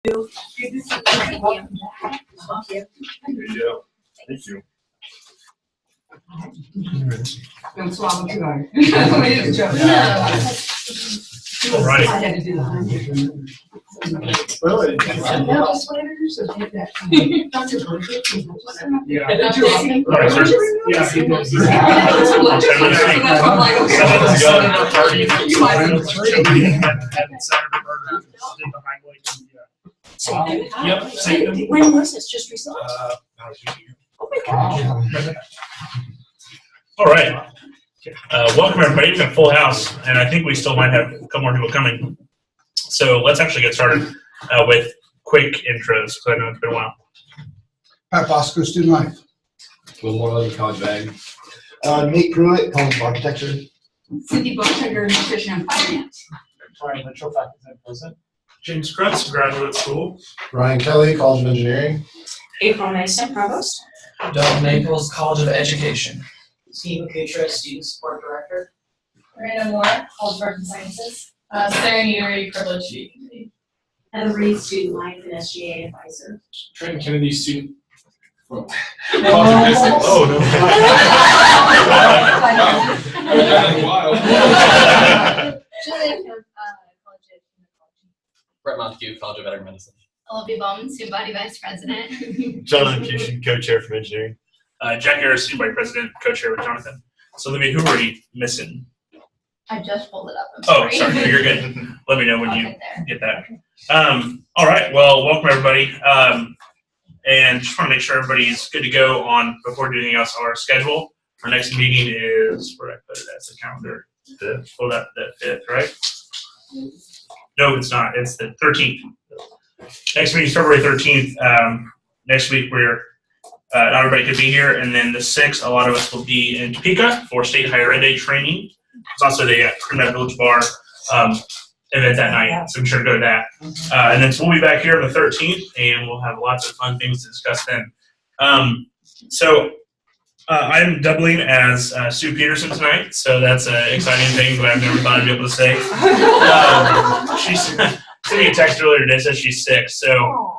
you. Welcome back. Thank you. Yeah, thank you. Don't swallow too hard. All right. I had to do the Well, no sweaters, so take that. Dr. Blanket. yeah. All right, sir. Yeah, he does. So that's why I'm like, okay. Someone's got a party. You might have Yep, same. When was this? Just recently? Oh my gosh. All right. Welcome everybody. We've got a full house, and I think we still might have a couple more people coming. So let's actually get started with quick intros, because I know it's been a while. Pat Bosco, student life. Will Moreland, college bag. Nate Pruitt, College of Architecture. Cindy Bontrager, nutrition and finance. Ryan Mitchell, faculty and president. James Krutz, graduate school. Ryan Kelly, College of Engineering. April Mason, provost. Doug Naples, College of Education. Steve Kutra, Student Support Director. Miranda Moore, College of Arts and Sciences. Sarah Neary, Privileged Student Committee. Heather Reed, student life and SGA advisor. Trenton Kennedy, student. Oh, Julian Cook, College of Hematology. Brett Montague, College of Veterinary Medicine. Olivia Bowman, Student Body Vice President. Jonathan Fusion, co-chair from Engineering. Jack Harris, student body president, co-chair with Jonathan. So Libby, who are we missing? I just pulled it up. I'm Oh, sorry. sorry, you're good. Let me know when I'll you get there. get that. All right, well, welcome everybody. And just want to make sure everybody's good to go on, before doing anything else, our schedule. Our next meeting is, where I put it as the calendar, the 5th, right? No, it's not. It's the 13th. Next meeting is February 13th. Next week, we're not everybody could be here. And then the 6th, a lot of us will be in Topeka for state higher ed day training. It's also the Cream Village Bar event that night, so be sure to go to that. And then so we'll be back here on the 13th, and we'll have lots of fun things to discuss then. I'm doubling as Sue Peterson tonight, so that's an exciting thing that I've never thought I'd be able to say. She sent me a text earlier today, says she's sick, so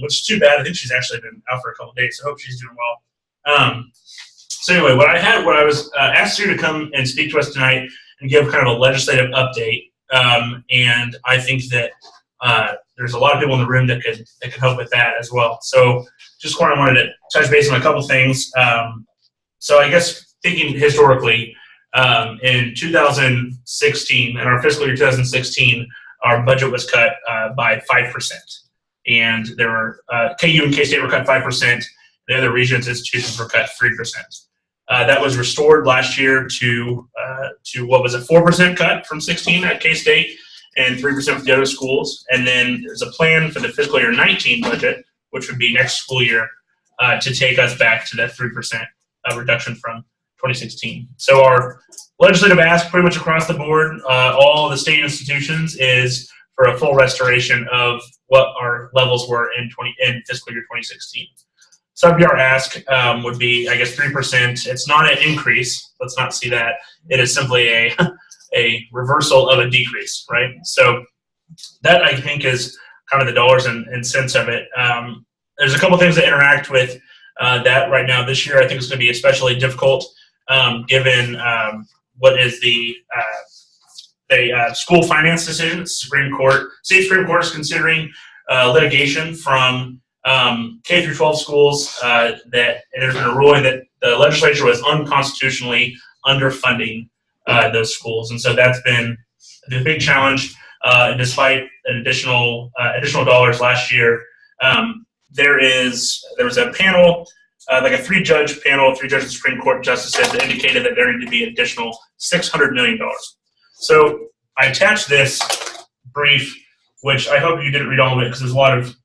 which is too bad. I think she's actually been out for a couple of days, so I hope she's doing well. So anyway, what I was asked you to come and speak to us tonight and give kind of a legislative update, and I think that there's a lot of people in the room that could help with that as well. So just I wanted to touch base on a couple things. So I guess thinking historically, in 2016, in our fiscal year 2016, our budget was cut by 5%. And there were, KU and K-State were cut 5%. The other regions, institutions were cut 3%. That was restored last year to what was a 4% cut from 16 at K-State and 3% for the other schools. And then there's a plan for the fiscal year 19 budget, which would be next school year, to take us back to that 3% reduction from 2016. So our legislative ask pretty much across the board, all the state institutions, is for a full restoration of what our levels were in fiscal year 2016. So that'd be our ask, would be, I guess, 3%. It's not an increase. Let's not see that. It is simply a reversal of a decrease, right? So that, I think, is kind of the dollars and cents of it. There's a couple things that interact with that right now. This year, I think it's going to be especially difficult, given what is the school finance decision. The State Supreme Court is considering litigation from K through 12 schools that there's been a ruling that the legislature was unconstitutionally underfunding those schools, and so that's been the big challenge. Despite an additional dollars last year, there was a panel, like a three-judge panel, three-judge Supreme Court justices that indicated that there needed to be an additional $600 million. So I attached this brief, which I hope you didn't read all of it, because there's a lot of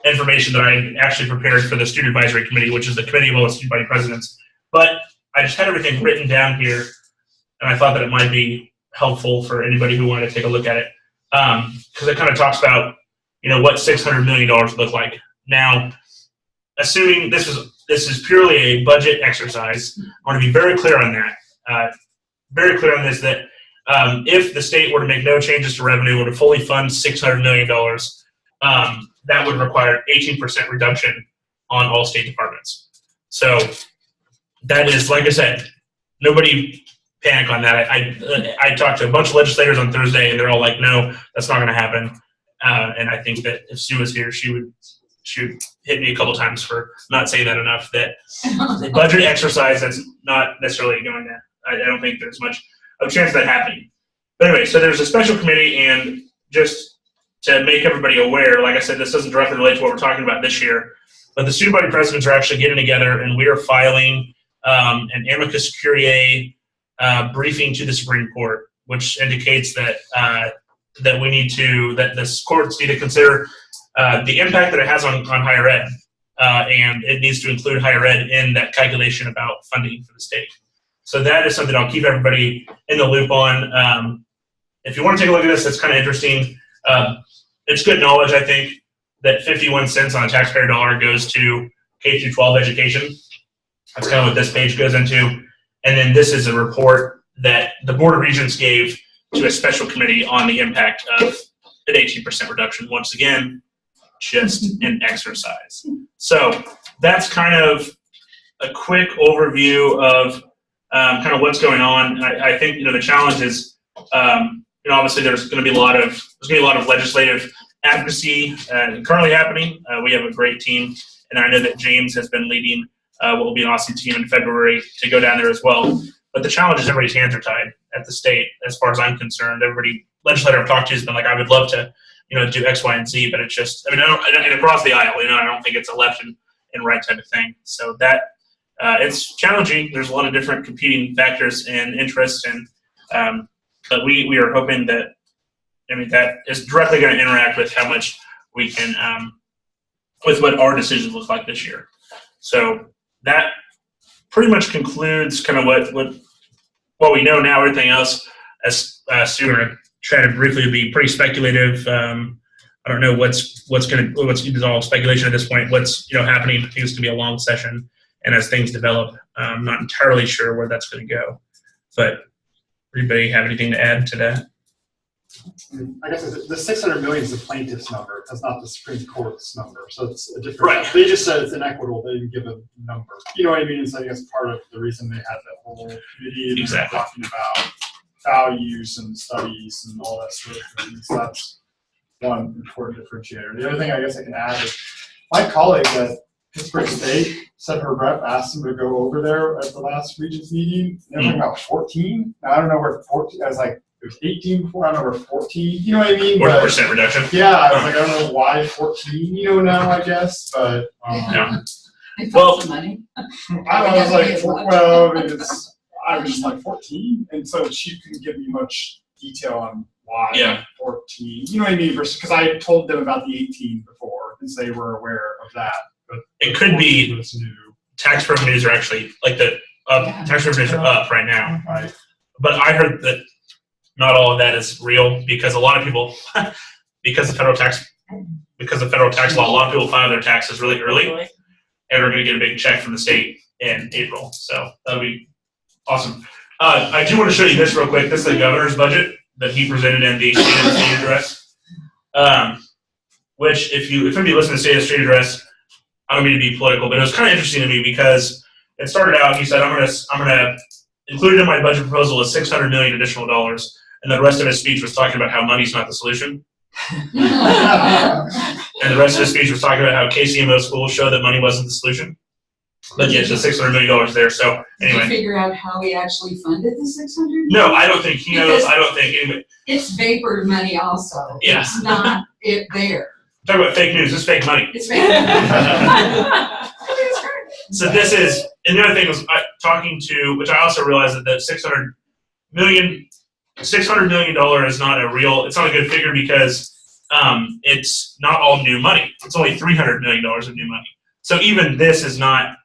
information that I actually prepared for the Student Advisory Committee, which is the committee of all the student body presidents. But I just had everything written down here, and I thought that it might be helpful for anybody who wanted to take a look at it, because it kind of talks about, what $600 million look like. Now, assuming this is purely a budget exercise, I want to be very clear on that. Very clear on this, that if the state were to make no changes to revenue, were to fully fund $600 million, that would require 18% reduction on all state departments. So that is, like I said, nobody panic on that. I talked to a bunch of legislators on Thursday, and they're all like, no, that's not going to happen. And I think that if Sue was here, she would hit me a couple times for not saying that enough, that the budget exercise, that's not necessarily going to, I don't think there's much of a chance of that happening. But anyway, so there's a special committee, and just to make everybody aware, like I said, this doesn't directly relate to what we're talking about this year, but the student body presidents are actually getting together, and we are filing an amicus curiae briefing to the Supreme Court, which indicates that that this courts need to consider the impact that it has on higher ed, and it needs to include higher ed in that calculation about funding for the state. So that is something I'll keep everybody in the loop on. If you want to take a look at this, it's kind of interesting. It's good knowledge, I think, that 51 cents on a taxpayer dollar goes to K-12 education. That's kind of what this page goes into. And then this is a report that the Board of Regents gave to a special committee on the impact of an 18% reduction. Once again, just an exercise. So that's kind of a quick overview of kind of what's going on. I think the challenge is obviously there's going to be a lot of legislative advocacy currently happening. We have a great team, and I know that James has been leading what will be an awesome team in February to go down there as well. But the challenge is everybody's hands are tied at the state, as far as I'm concerned. Every legislator I've talked to has been like, I would love to, do X, Y, and Z, but it's just, and across the aisle, I don't think it's a left and right type of thing. So that it's challenging. There's a lot of different competing factors and interests, and but we are hoping that, that is directly going to interact with how much we can, with what our decisions look like this year. So that pretty much concludes kind of what we know now. Everything else, as Sue and I try to briefly be pretty speculative. I don't know what's all speculation at this point. What's happening? I think it's going to be a long session, and as things develop, I'm not entirely sure where that's going to go. But anybody have anything to add to that? I guess the 600 million is the plaintiff's number. That's not the Supreme Court's number. So it's a different. Right. They just said it's inequitable. They didn't give a number. You know what I mean? So I guess part of the reason they had that whole committee and Exactly. talking about values and studies and all that sort of thing. So that's one important differentiator. The other thing I guess I can add is my colleague at Pittsburgh State said her rep asked him to go over there at the last Regents meeting. And they're talking about 14. Now, I don't know where 14. I was like, it was 18 before. I don't know where 14. You know what I mean? 40% reduction. Yeah, I was like, I don't know why 14. Now I guess, but Yeah. They Well- found some money. I was like, well, I was just like 14, and so she couldn't give me much detail on why Yeah. 14. You know what I mean? Because I told them about the 18 before, because they were aware of that. But It could be 14 was new, tax revenues are actually tax revenues are up right now. right? But I heard that not all of that is real, because a lot of people, because of federal tax law, a lot of people file their taxes really early, and are going to get a big check from the state in April. So that'll be awesome. I do want to show you this real quick. This is the governor's budget that he presented in the State of the State address. Which, if you listen to the State of the State address, I don't mean to be political, but it was kind of interesting to me because it started out. He said, "I'm gonna include in my budget proposal is $600 million additional dollars," and the rest of his speech was talking about how money's not the solution. And the rest of his speech was talking about how KCMO schools show that money wasn't the solution. But yeah, it's just $600 million there. So Did you anyway, figure out how he actually funded the 600? no, I don't think he knows. I don't think anyway. It's vapor money also. Yeah. It's not it there. Talk about fake news. It's fake money. It's vapor. So this is, and the other thing was talking to, which I also realized that the $600 million is not a real. It's not a good figure because it's not all new money. It's only $300 million of new money. So even this is not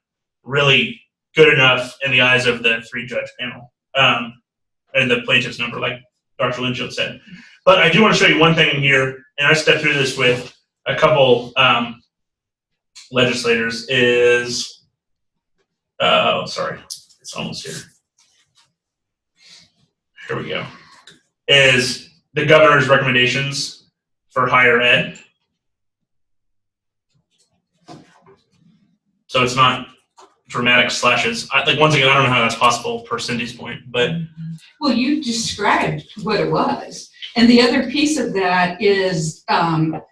really good enough in the eyes of the 3-judge panel and the plaintiff's number, like Dr. Lynchill said. But I do want to show you one thing in here, and I stepped through this with a couple legislators. Sorry, it's almost here. Here we go. Is the governor's recommendations for higher ed. So it's not dramatic slashes. Like once again, I don't know how that's possible per Cindy's point, but Well, you described what it was. And the other piece of that is CTE,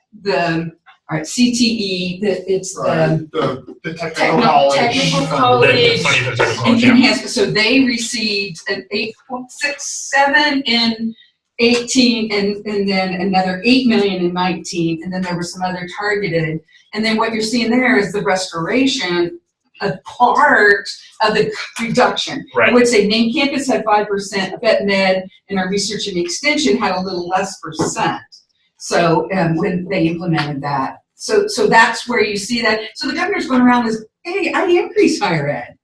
it's The technical college. technical the college. funny for technical college, yeah. Enhancement, so they received an 8.67 in 18 and then another 8 million in 19, and then there were some other targeted. And then what you're seeing there is the restoration of part of the reduction. Right. I would say main campus had 5%, vet med and our research and extension had a little less percent. So when they implemented that. So that's where you see that. So the governor's going around this, hey, I increased higher ed.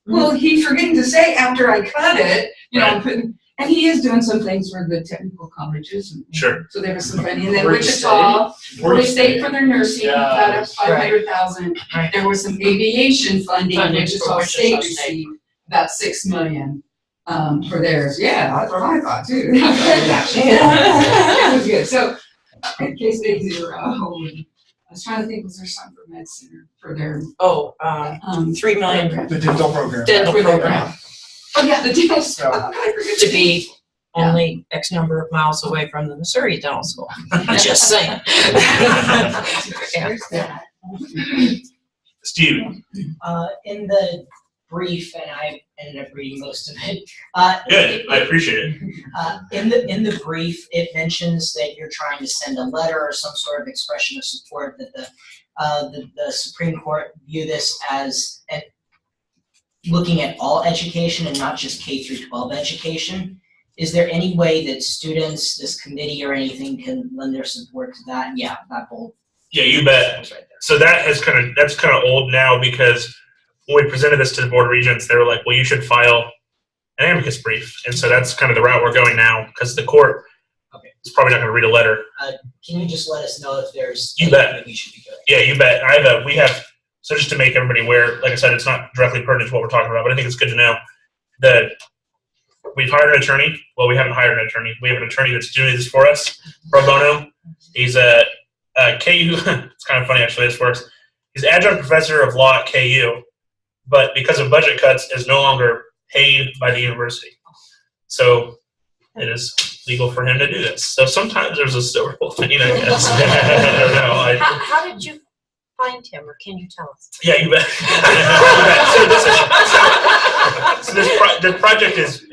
Well, he's forgetting to say after I cut it, you know, I'm putting, and he is doing some things for the technical colleges. And, Sure. So there was some funding. And then Florida Wichita, Florida State for their nursing, Yeah. got up 500,000. Right. There was some aviation funding, Funding Wichita for State Wichita State. received about 6 million for theirs. Yeah, that's what I thought too. That was good. So in case they do, I was trying to think, was there something for Med Center for their 3 million The dental program. dental for their program Oh yeah, the dental stuff. Yeah. I forget to be only X number of miles away from the Missouri Dental School. Just saying. There's that. Steve, In the brief, and I ended up reading most of it. good. I appreciate it. In the brief, it mentions that you're trying to send a letter or some sort of expression of support that the Supreme Court view this as looking at all education and not just K through 12 education. Is there any way that students, this committee or anything can lend their support to that? Yeah, that whole Yeah, you bet. right there. So that's kind of old now, because when we presented this to the Board of Regents, they were like, well, you should file an amicus brief. And so that's kind of the route we're going now, because the court is probably not going to read a letter. Can you just let us know if there's You bet. anything that we should be doing? Yeah, you bet. We have, so just to make everybody aware, like I said, it's not directly pertinent to what we're talking about, but I think it's good to know that we've hired an attorney. Well, we haven't hired an attorney. We have an attorney that's doing this for us, pro bono. He's a KU, it's kind of funny actually, this works. He's adjunct professor of law at KU, but because of budget cuts, is no longer paid by the university. So it is legal for him to do this. So sometimes there's a silver lining, I guess. I don't know. How did you find him, or can you tell us? Yeah, you bet. So this project is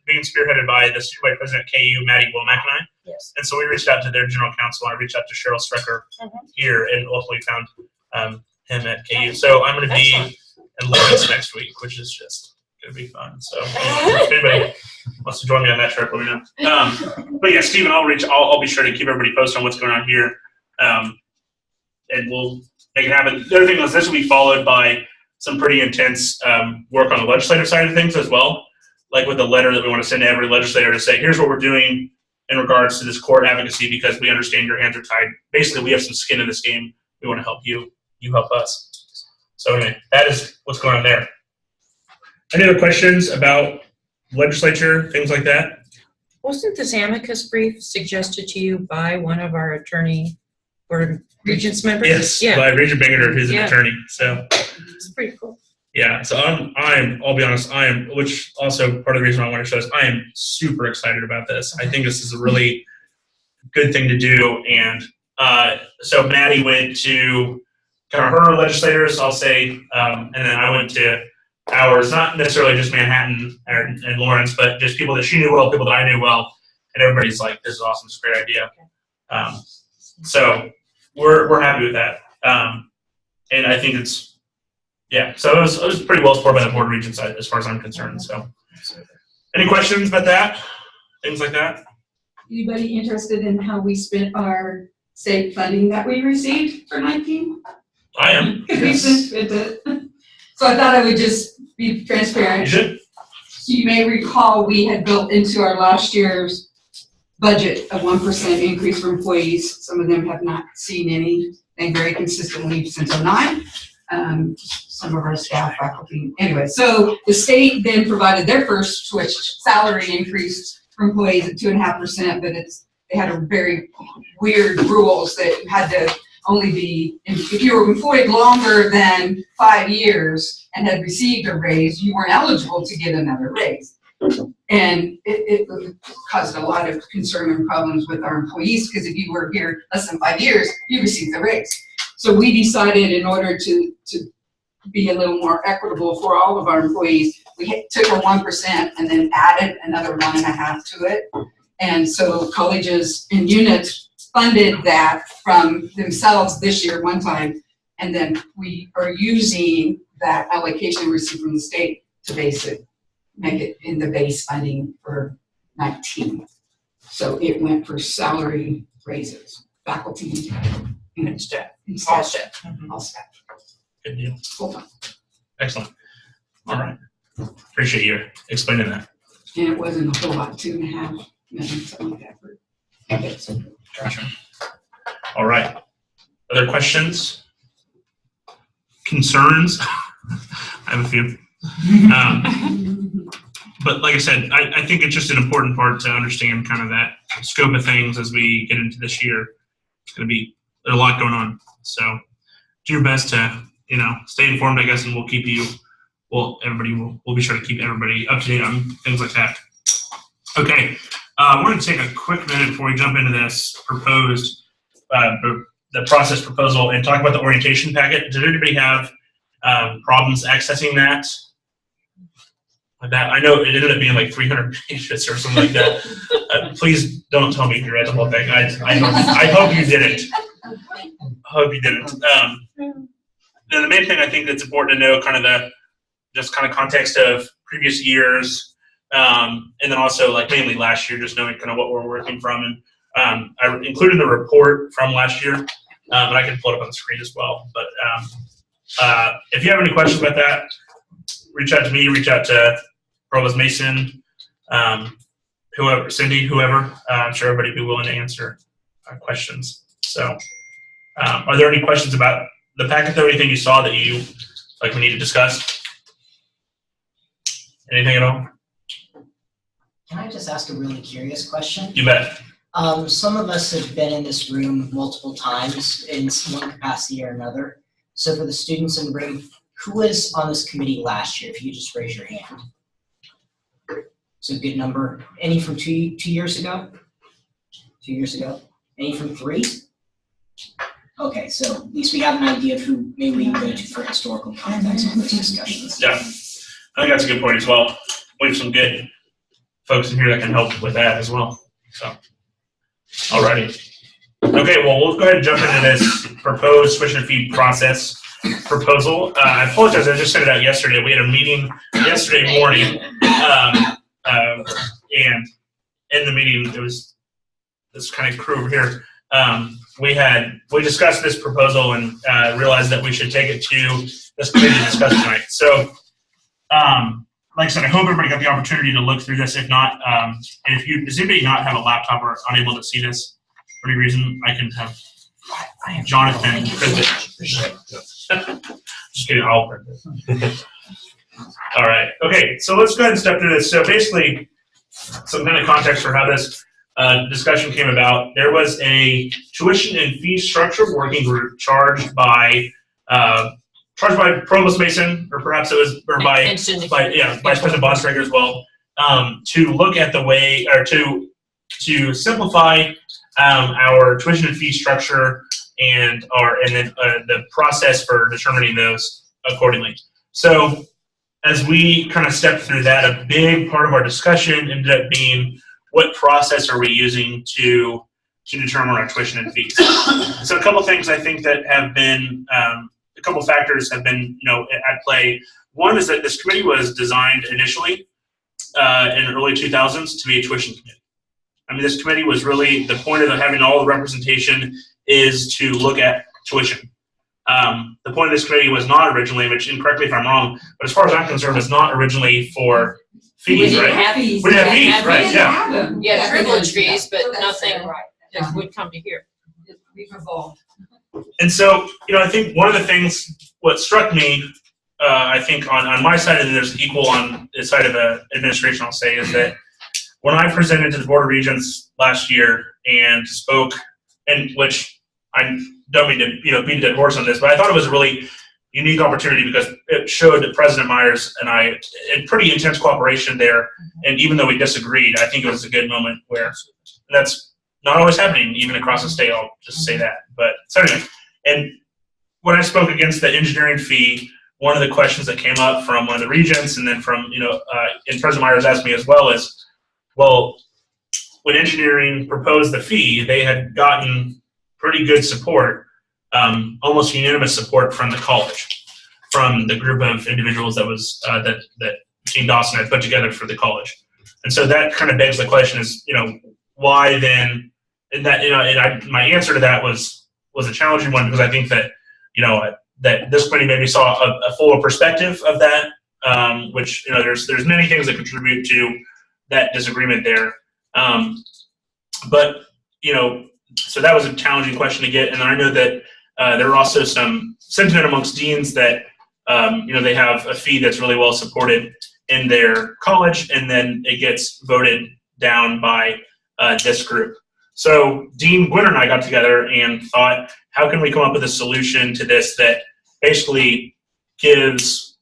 being spearheaded by the student vice president at KU, Maddie Womack and I. Yes. And so we reached out to their general counsel. I reached out to Cheryl Strecker here, and ultimately found him at KU. So I'm going to be in Lawrence next week, which is just going to be fun. So if anybody wants to join me on that trip, let me know. But yeah, Stephen, I'll be sure to keep everybody posted on what's going on here, and we'll make it happen. The other thing is this will be followed by some pretty intense work on the legislative side of things as well, like with a letter that we want to send to every legislator to say, here's what we're doing in regards to this court advocacy, because we understand your hands are tied. Basically, we have some skin in this game. We want to help you. You help us. So anyway, that is what's going on there. Any other questions about legislature, things like that? Wasn't this amicus brief suggested to you by one of our attorney or regents members? Yes, Yeah, by Regent Bingerter, who's an Yeah. attorney. So it's pretty cool. yeah, so I'll be honest, which also part of the reason why I want to show this, I am super excited about this. I think this is a really good thing to do. And so Maddie went to kind of her legislators, I'll say, and then I went to ours, not necessarily just Manhattan and Lawrence, but just people that she knew well, people that I knew well, and everybody's like, this is awesome, it's a great idea. So we're happy with that. And I think it's, yeah, so it was pretty well supported by the Board of Regents as far as I'm concerned. So any questions about that? Things like that? Anybody interested in how we spent our state funding that we received for 19? I am. We spent it. So I thought I would just be transparent. You should. So you may recall we had built into our last year's budget a 1% increase for employees. Some of them have not seen anything very consistently since '09. Some of our staff, faculty, anyway. So the state then provided their first switch salary increase for employees at 2.5%, but they had a very weird rules that you had to only be, if you were employed longer than 5 years and had received a raise, you weren't eligible to get another raise. And it caused a lot of concern and problems with our employees, because if you were here less than 5 years, you received the raise. So we decided, in order to be a little more equitable for all of our employees, we took a 1% and then added another 1.5% to it. And so colleges and units funded that from themselves this year one time, and then we are using that allocation we received from the state to make it in the base funding for 19. So it went for salary raises, faculty, And staff. and All staff. staff. All staff. Good deal. Full time. Excellent. All right. Appreciate you explaining that. And it wasn't a whole lot, 2.5 million, something like that. Gotcha. All right. Other questions? Concerns? I have a few. But like I said, I think it's just an important part to understand kind of that scope of things as we get into this year. It's going to be, there's a lot going on. So do your best to, stay informed, I guess, and we'll keep you, we'll be sure to keep everybody up to date on things like that. Okay. We're going to take a quick minute before we jump into this proposed, the process proposal, and talk about the orientation packet. Did anybody have problems accessing that? I know it ended up being like 300 pages or something like that. Please don't tell me if you read the whole thing. I hope you didn't. The main thing I think that's important to know, kind of context of previous years, and then also like mainly last year, just knowing kind of what we're working from. And I included the report from last year, but I can pull it up on the screen as well. But if you have any questions about that, reach out to me, reach out to Provost Mason, whoever, Cindy, whoever. I'm sure everybody will be willing to answer questions. So are there any questions about the packet, though? Anything you saw that you we need to discuss? Anything at all? Can I just ask a really curious question? You bet. Some of us have been in this room multiple times in one capacity or another. So for the students in the room, who was on this committee last year? If you could just raise your hand. It's a good number. Any from two years ago? 2 years ago? Any from 3? Okay, so at least we have an idea of who maybe we can go to for historical context on those discussions. Yeah, I think that's a good point as well. We have some good folks in here that can help with that as well. So, alrighty. Okay, well, we'll go ahead and jump into this proposed tuition fee process proposal. I apologize, I just sent it out yesterday. We had a meeting yesterday morning, and in the meeting, there was this kind of crew over here. We discussed this proposal and realized that we should take it to this committee to discuss tonight. So, like I said, I hope everybody got the opportunity to look through this. If not, and does anybody not have a laptop or unable to see this for any reason, I can have Jonathan print it. Just kidding, I'll print it. All right, okay, so let's go ahead and step through this. So basically, some kind of context for how this discussion came about. There was a tuition and fee structure working group charged by Provost Mason, or perhaps it was by Vice President Bonstrager as well, to look at the way, or to simplify our tuition and fee structure and then the process for determining those accordingly. So as we kind of stepped through that, a big part of our discussion ended up being, what process are we using to determine our tuition and fees? So a couple things I think that have been, a couple factors have been, at play. One is that this committee was designed initially in the early 2000s to be a tuition committee. I mean, this committee was really, the point of having all the representation is to look at tuition. The point of this committee was not originally, which, and correct me if I'm wrong, but as far as I'm concerned, it's not originally for fees, right? We didn't have fees, right, yeah. Yeah, privilege fees, but nothing that would come to here. We've evolved. And so, I think one of the things, what struck me, I think on my side, and there's equal on the side of the administration, I'll say, is that when I presented to the Board of Regents last year and spoke, and which I don't mean to beat a dead horse on this, but I thought it was a really unique opportunity because it showed that President Myers and I in pretty intense cooperation there. And even though we disagreed, I think it was a good moment where that's not always happening, even across the state. I'll just say that. But so anyway, and when I spoke against the engineering fee, one of the questions that came up from one of the regents, and then from and President Myers asked me as well is, well, when engineering proposed the fee, they had gotten pretty good support, almost unanimous support from the college, from the group of individuals that was that Dean Dawson had put together for the college. And so that kind of begs the question is, why then? And that my answer to that was a challenging one because I think that that this committee maybe saw a fuller perspective of that, which there's many things that contribute to that disagreement there. But so that was a challenging question to get, and I know that there are also some sentiment amongst deans that they have a fee that's really well supported in their college, and then it gets voted down by this group. So Dean Gwinner and I got together and thought, how can we come up with a solution to this that basically gives,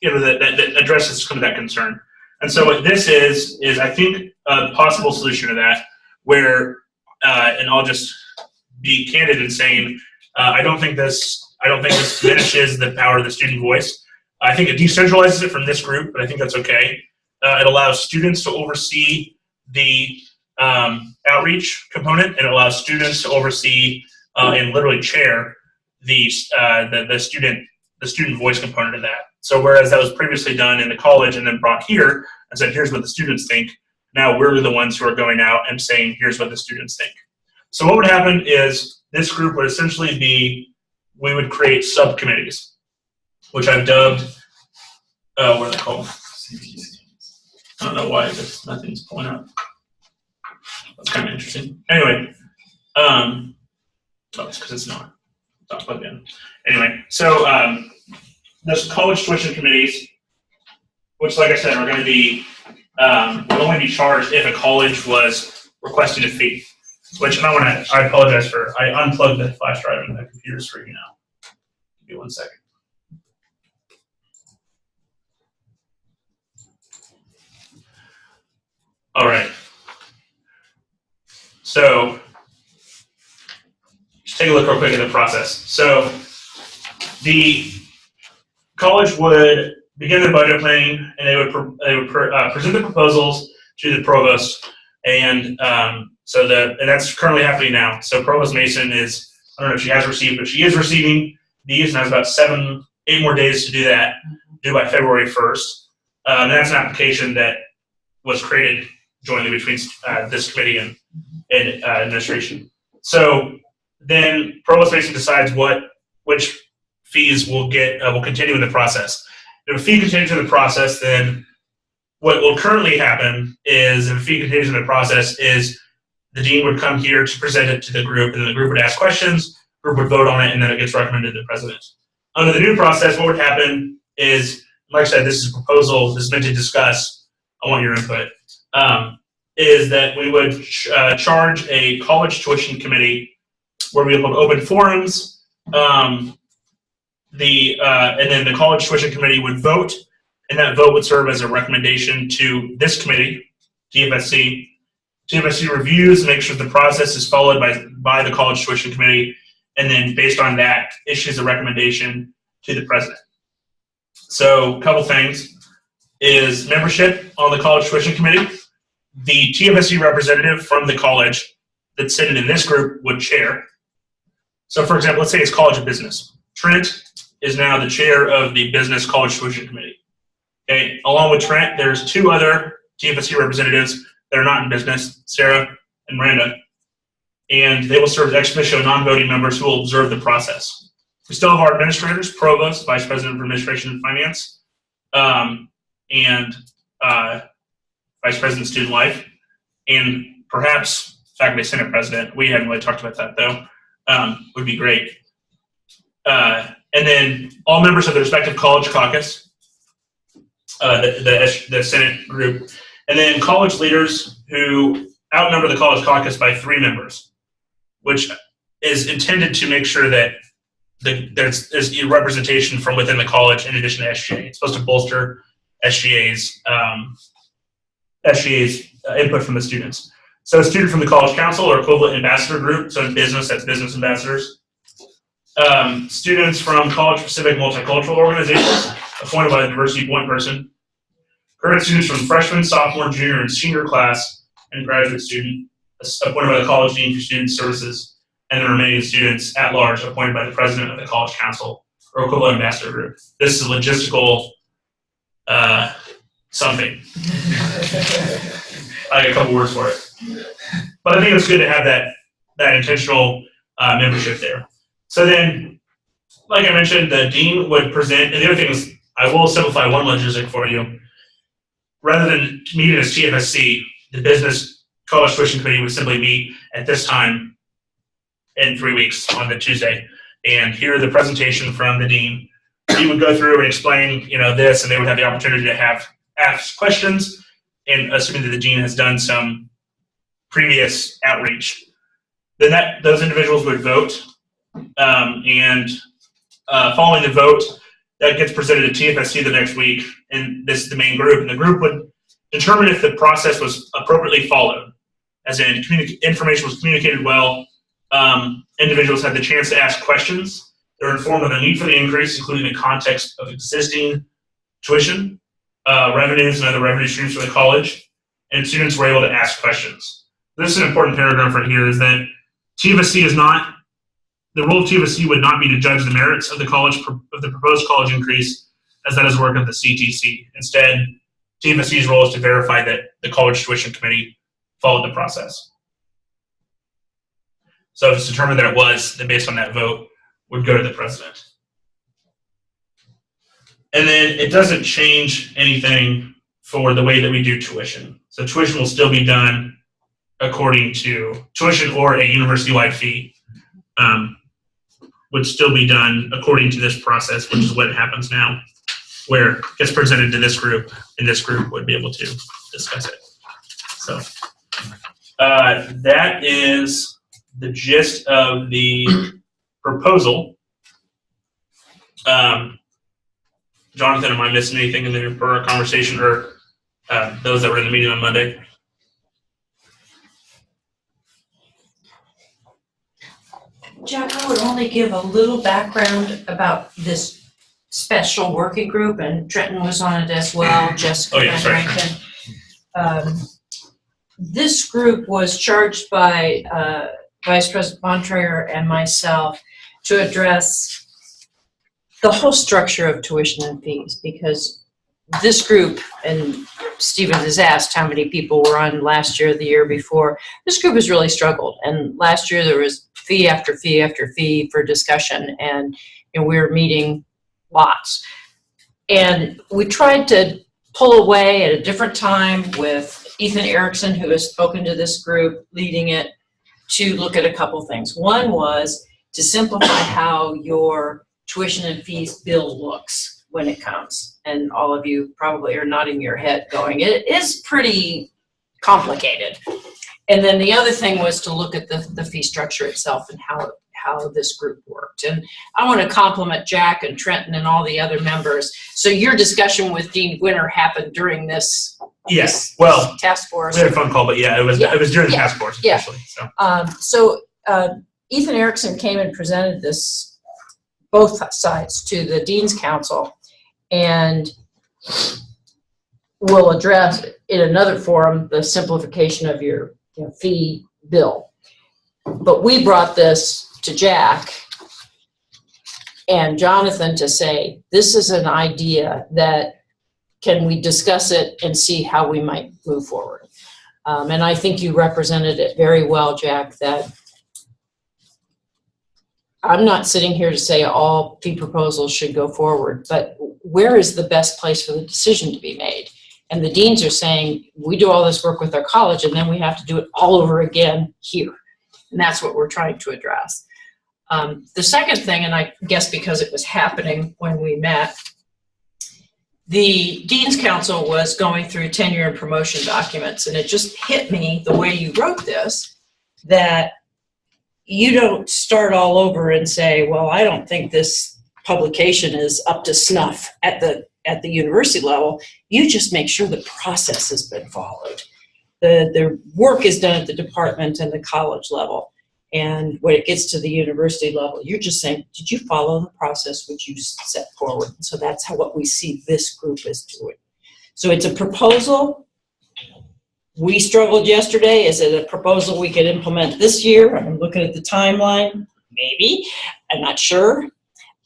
that addresses some of that concern. And so what this is I think a possible solution to that where, and I'll just be candid in saying, I don't think this diminishes the power of the student voice. I think it decentralizes it from this group, but I think that's okay. It allows students to oversee the outreach component, and it allows students to oversee and literally chair the student voice component of that. So whereas that was previously done in the college and then brought here and said, here's what the students think, now we're the ones who are going out and saying, here's what the students think. So what would happen is this group would essentially be, we would create subcommittees, which I've dubbed, what are they called? I don't know why nothing's pulling up. That's kind of interesting. Anyway, it's because it's not plugged in. Anyway, so those college tuition committees, which, like I said, are going to be will only be charged if a college was requesting a fee. Which I apologize for. I unplugged the flash drive and the computer's freaking out. Give me 1 second. All right. So just take a look real quick at the process. So the college would begin their budget planning, and they would present the proposals to the provost, and and that's currently happening now. So Provost Mason is, I don't know if she has received, but she is receiving these, and has about 8 more days to do that, due by February 1st. And that's an application that was created jointly between this committee and administration. So then Provost Mason decides which fees will continue in the process. If a fee continues in the process, then what will currently happen is, if a fee continues in the process, is the dean would come here to present it to the group, and then the group would ask questions, the group would vote on it, and then it gets recommended to the president. Under the new process, what would happen is, like I said, this is a proposal, this is meant to discuss, I want your input, is that we would charge a college tuition committee where we would open forums, and then the college tuition committee would vote, and that vote would serve as a recommendation to this committee, TFSC. TFSC reviews, makes sure the process is followed by the college tuition committee, and then based on that, issues a recommendation to the president. So a couple things is membership on the college tuition committee. The TFSC representative from the college that's sitting in this group would chair. So for example, let's say it's College of Business. Trent is now the chair of the Business College Tuition Committee. Okay, along with Trent, there's 2 other TFSC representatives that are not in business, Sarah and Miranda, and they will serve as ex officio non-voting members who will observe the process. We still have our administrators, provost, vice president of administration and finance, and vice president of student life, and perhaps faculty senate president. We hadn't really talked about that though. Would be great. And then all members of the respective college caucus, the Senate group, and then college leaders who outnumber the college caucus by 3 members, which is intended to make sure that there's a representation from within the college in addition to SGA. It's supposed to bolster SGA's input from the students. So a student from the college council or equivalent ambassador group, so in business, that's business ambassadors. Students from college-specific multicultural organizations appointed by the diversity point person. Current students from freshman, sophomore, junior, and senior class, and graduate student appointed by the college dean for student services, and the remaining students at large appointed by the president of the college council or equivalent ambassador group. This is a logistical something. I got a couple words for it. But I think it's good to have that intentional membership there. So then, like I mentioned, the dean would present, and the other thing is, I will simplify one logistic for you. Rather than meeting as TFSC, the business college tuition committee would simply meet at this time in 3 weeks on the Tuesday and hear the presentation from the dean. He would go through and explain, this, and they would have the opportunity to ask questions, and assuming that the dean has done some previous outreach. Then those individuals would vote, and following the vote, that gets presented to TFSC the next week, and this is the main group, and the group would determine if the process was appropriately followed, as in information was communicated well, individuals had the chance to ask questions, they were informed of the need for the increase, including the context of existing tuition, revenues and other revenue streams for the college, and students were able to ask questions. This is an important paragraph right here, is that the role of TFSC would not be to judge the merits of the proposed college increase, as that is work of the CTC. Instead, TFSC's role is to verify that the college tuition committee followed the process. So if it's determined that it was, then based on that vote, would go to the president. And then it doesn't change anything for the way that we do tuition. So tuition will still be done according to tuition, or a university-wide fee would still be done according to this process, which is what happens now, where it gets presented to this group, and this group would be able to discuss it. So that is the gist of the proposal. Jonathan, am I missing anything in there for our conversation, or those that were in the meeting on Monday? Jack, I would only give a little background about this special working group, and Trenton was on it as well, Jessica Van Rankin. This group was charged by Vice President Bontrayer and myself to address the whole structure of tuition and fees, because this group, and Stephen has asked how many people were on last year, the year before, this group has really struggled. And last year there was fee after fee after fee for discussion, and we were meeting lots. And we tried to pull away at a different time with Ethan Erickson, who has spoken to this group, leading it, to look at a couple things. One was to simplify how your tuition and fees bill looks when it comes. And all of you probably are nodding your head going, it is pretty complicated. And then the other thing was to look at the fee structure itself and how this group worked. And I want to compliment Jack and Trenton and all the other members. So your discussion with Dean Winter happened during this, yes, this task force. We had a phone call, but it was during the task force especially. So Ethan Erickson came and presented this, both sides, to the Dean's Council, and will address in another forum the simplification of your fee bill. But we brought this to Jack and Jonathan to say, this is an idea that, can we discuss it and see how we might move forward? And I think you represented it very well, Jack, that I'm not sitting here to say all fee proposals should go forward, but where is the best place for the decision to be made? And the deans are saying, we do all this work with our college and then we have to do it all over again here. And that's what we're trying to address. The second thing, and I guess because it was happening when we met, the Dean's Council was going through tenure and promotion documents, and it just hit me the way you wrote this, that you don't start all over and say, well, I don't think this publication is up to snuff at the university level. You just make sure the process has been followed. The work is done at the department and the college level. And when it gets to the university level, you're just saying, did you follow the process which you set forward? So that's what we see this group is doing. So it's a proposal. We struggled yesterday. Is it a proposal we could implement this year? I'm looking at the timeline. Maybe. I'm not sure.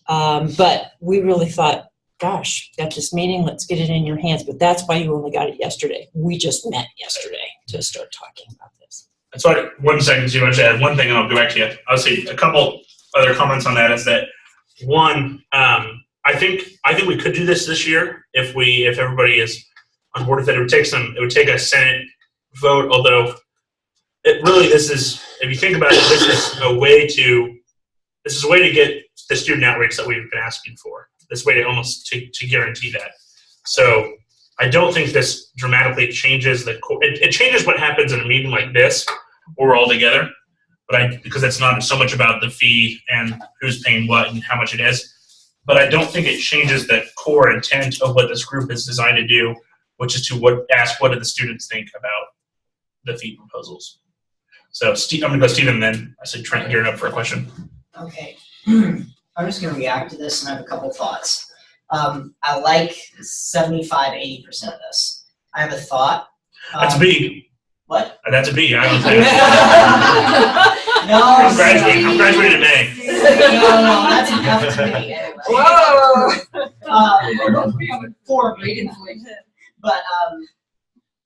But we really thought, gosh, got this meeting, let's get it in your hands. But that's why you only got it yesterday. We just met yesterday to start talking about this. That's why 1 second too much to add. One thing, and I'll go back to you. I'll say a couple other comments on that is that one, I think we could do this year if everybody is on board with it. It would take a Senate vote, although if you think about it, this is a way to get the student outreach that we've been asking for. This way to almost to guarantee that. So I don't think this dramatically changes it changes what happens in a meeting like this where we're all together, because it's not so much about the fee and who's paying what and how much it is. But I don't think it changes the core intent of what this group is designed to do, which is to ask what do the students think about the fee proposals. So Steve, I'm going to go Stephen, then I said Trent gearing up for a question. Okay. I'm just going to react to this and I have a couple thoughts. I like 75-80% of this. I have a thought. That's a B. What? That's a B. I don't think. No. I'm graduating in May. No, that's enough to me anyway. Whoa! We're both being four ratings. But,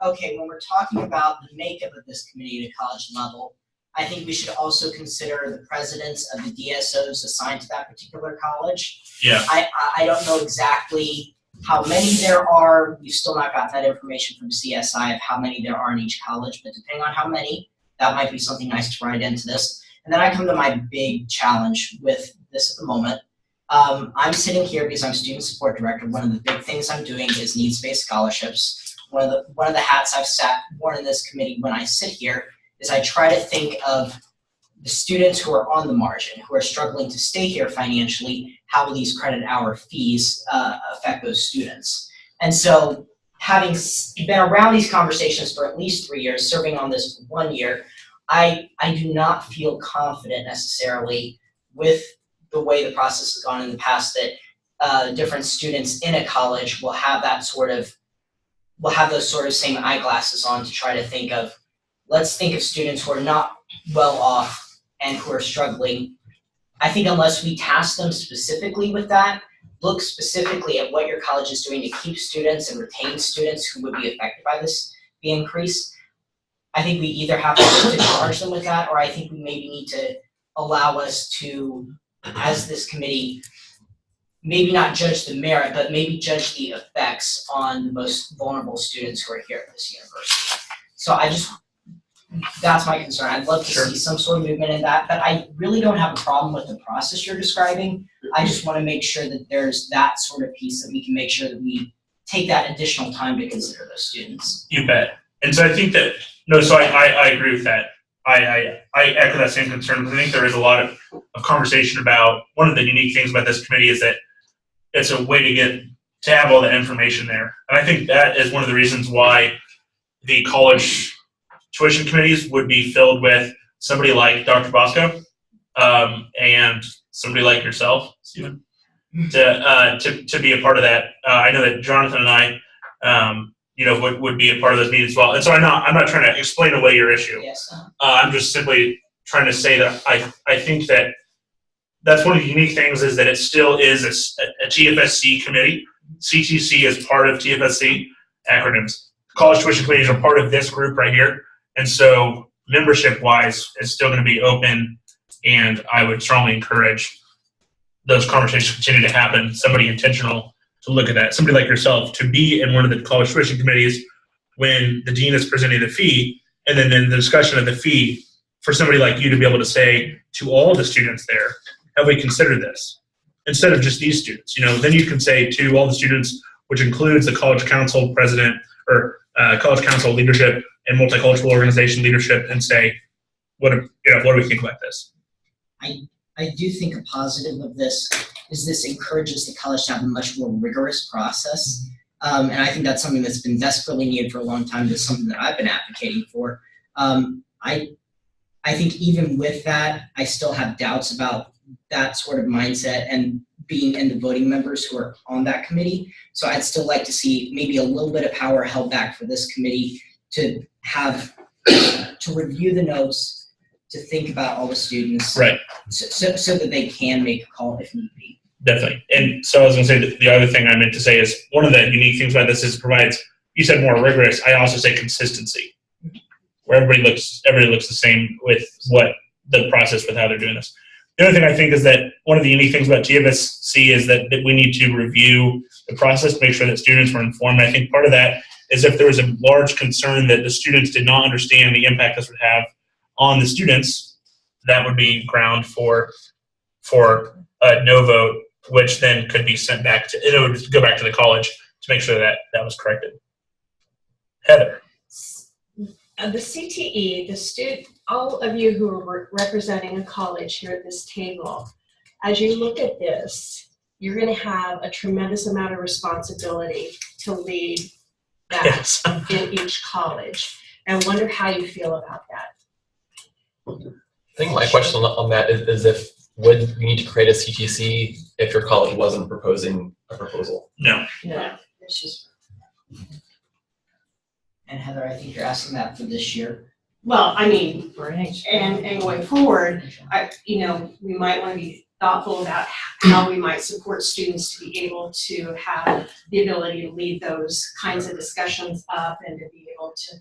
okay, when we're talking about the makeup of this committee at a college level, I think we should also consider the presidents of the DSOs assigned to that particular college. Yeah. I don't know exactly how many there are. We've still not got that information from CSI of how many there are in each college, but depending on how many, that might be something nice to write into this. And then I come to my big challenge with this at the moment. I'm sitting here because I'm student support director. One of the big things I'm doing is needs-based scholarships. One of the hats I've worn in this committee when I sit here is I try to think of the students who are on the margin, who are struggling to stay here financially. How will these credit hour fees affect those students? And so, having been around these conversations for at least 3 years, serving on this for 1 year, I do not feel confident necessarily with the way the process has gone in the past that different students in a college will have those sort of same eyeglasses on to try to think of, let's think of students who are not well off and who are struggling. I think unless we task them specifically with that, look specifically at what your college is doing to keep students and retain students who would be affected by this fee increase, I think we either have to charge them with that, or I think we maybe need to allow us to, as this committee, maybe not judge the merit, but maybe judge the effects on the most vulnerable students who are here at this university. So that's my concern. I'd love to see some sort of movement in that, but I really don't have a problem with the process you're describing. I just want to make sure that there's that sort of piece that we can make sure that we take that additional time to consider those students. You bet. And so I think that, I agree with that. I echo that same concern, because I think there is a lot of conversation about, one of the unique things about this committee is that it's a way to have all that information there. And I think that is one of the reasons why the college tuition committees would be filled with somebody like Dr. Bosco and somebody like yourself, Stephen, to be a part of that. I know that Jonathan and I, would be a part of those meetings as well. And so I'm not trying to explain away your issue. Yes. I'm just simply trying to say that I think that that's one of the unique things, is that it still is a TFSC committee. CTC is part of TFSC acronyms. College tuition committees are part of this group right here. And so membership-wise, it's still going to be open, and I would strongly encourage those conversations to continue to happen. Somebody intentional to look at that. Somebody like yourself to be in one of the college tuition committees when the dean is presenting the fee, and then in the discussion of the fee, for somebody like you to be able to say to all the students there, have we considered this? Instead of just these students, then you can say to all the students, which includes the college council president or college council leadership and multicultural organization leadership, and say, what do we think about this? I do think a positive of this is this encourages the college to have a much more rigorous process. And I think that's something that's been desperately needed for a long time. That's something that I've been advocating for. I think even with that, I still have doubts about that sort of mindset and being in the voting members who are on that committee. So I'd still like to see maybe a little bit of power held back for this committee to have, to review the notes, to think about all the students. Right. So that they can make a call if need be. Definitely. And so I was going to say that the other thing I meant to say is one of the unique things about this is it provides, you said more rigorous, I also say consistency, where everybody looks the same with what the process with how they're doing this. The other thing I think is that one of the unique things about TFSC is that we need to review the process to make sure that students were informed. I think part of that is if there was a large concern that the students did not understand the impact this would have on the students, that would be ground for a no vote, which then could be sent back to, it would go back to the college to make sure that that was corrected. Heather. The CTE, all of you who are representing a college here at this table, as you look at this, you're going to have a tremendous amount of responsibility to lead that Yes. in each college. And I wonder how you feel about that. I think my question on that is if would you need to create a CTC if your college wasn't proposing a proposal? No. No, it's just. And Heather, I think you're asking that for this year. Well, I mean, Right. and going forward, we might want to be thoughtful about how we might support students to be able to have the ability to lead those kinds of discussions up and to be able to,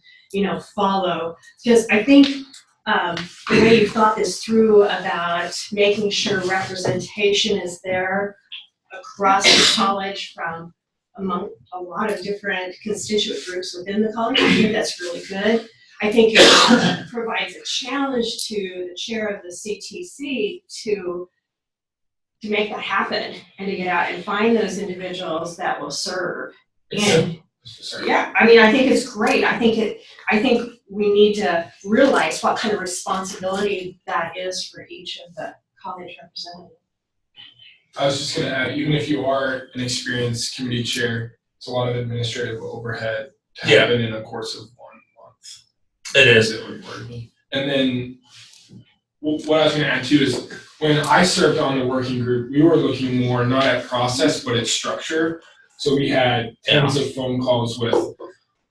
follow. Because I think the way you thought this through about making sure representation is there across the college from among a lot of different constituent groups within the college, I think that's really good. I think it provides a challenge to the chair of the CTC to make that happen and to get out and find those individuals that will serve. And yeah, I mean, I think it's great. I think we need to realize what kind of responsibility that is for each of the college representatives. I was just gonna add, even if you are an experienced committee chair, it's a lot of administrative overhead to happen in a course of 1 month. It is. And then what I was gonna add too is when I served on the working group, we were looking more not at process, but at structure. So we had tons of phone calls with